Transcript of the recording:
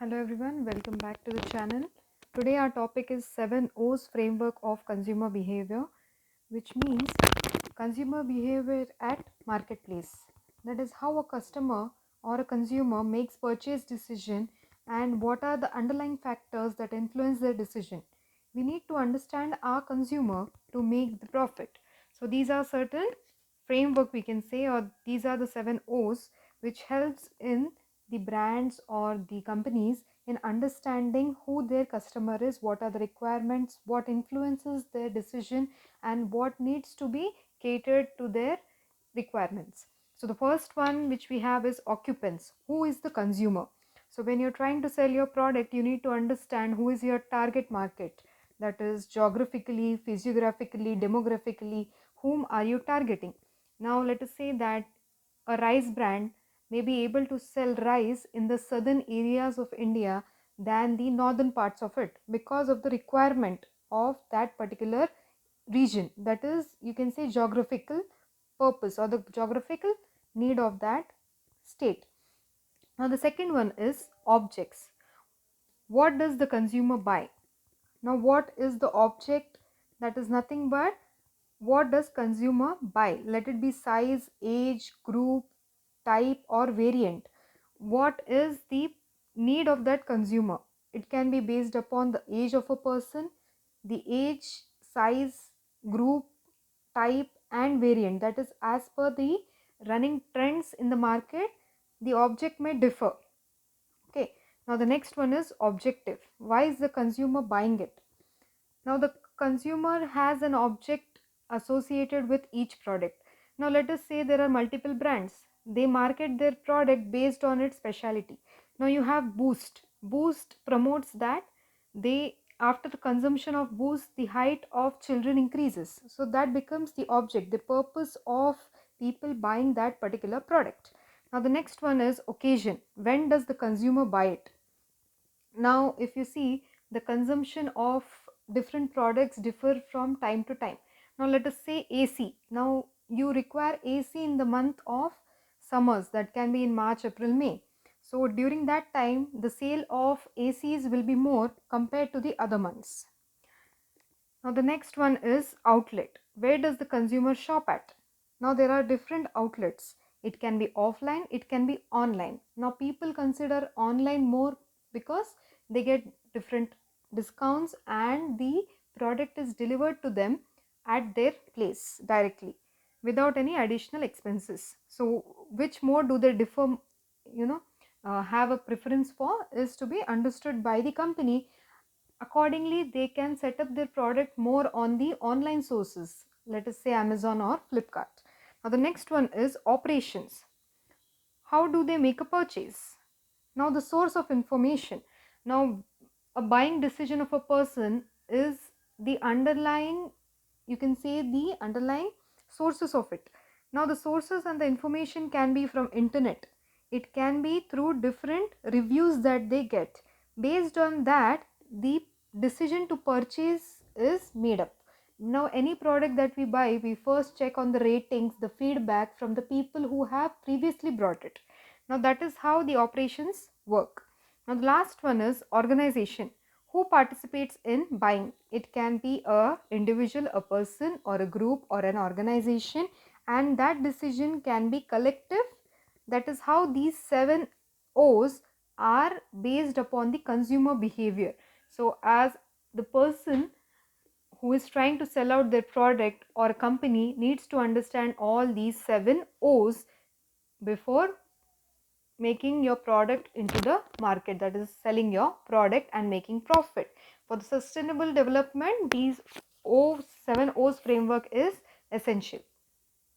Hello everyone, welcome back to the channel. Today our topic is 7 O's framework of consumer behavior, which means consumer behavior at marketplace. That is how a customer or a consumer makes purchase decision and what are the underlying factors that influence their decision. We need to understand our consumer to make the profit. So these are certain framework we can say, or these are the 7 O's which helps in the brands or the companies in understanding who their customer is, what are the requirements, what influences their decision, and what needs to be catered to their requirements. So the first one which we have is occupants. Who is the consumer? So when you're trying to sell your product, you need to understand who is your target market, that is geographically, physiographically, demographically, whom are you targeting. Now let us say that a rice brand may be able to sell rice in the southern areas of India than the northern parts of it because of the requirement of that particular region, that is you can say geographical purpose or the geographical need of that state. Now the second one is objects. What does the consumer buy? Now what is the object? That is nothing but what does consumer buy? Let it be size, age, group, type or variant. What is the need of that consumer? It can be based upon the age of a person, the age, size, group, type and variant. That is as per the running trends in the market, the object may differ. Okay. Now the next one is objective. Why is the consumer buying it? Now the consumer has an object associated with each product. Now let us say there are multiple brands. They market their product based on its specialty. Now you have Boost. Boost promotes that they, after the consumption of Boost, the height of children increases. So that becomes the object, the purpose of people buying that particular product. Now the next one is occasion. When does the consumer buy it? Now if you see, the consumption of different products differ from time to time. Now let us say AC. Now you require AC in the month of summers, that can be in March, April, May. So during that time the sale of ACs will be more compared to the other months. Now the next one is outlet. Where does the consumer shop at? Now there are different outlets. It can be offline, it can be online. Now people consider online more because they get different discounts and the product is delivered to them at their place directly without any additional expenses. So which mode do they differ, have a preference for, is to be understood by the company. Accordingly, they can set up their product more on the online sources, let us say Amazon or Flipkart. Now the next one is operations. How do they make a purchase? Now the source of information. Now a buying decision of a person is the underlying, you can say the underlying sources of it. Now the sources and the information can be from internet. It can be through different reviews that they get. Based on that, the decision to purchase is made up. Now any product that we buy, we first check on the ratings, the feedback from the people who have previously brought it. Now that is how the operations work. Now the last one is organization. Who participates in buying? It can be a individual, a person or a group or an organization, and that decision can be collective. That is how these 7 O's are based upon the consumer behavior. So as the person who is trying to sell out their product or a company needs to understand all these 7 O's before making your product into the market, that is selling your product and making profit. For the sustainable development, these 7 O's framework is essential.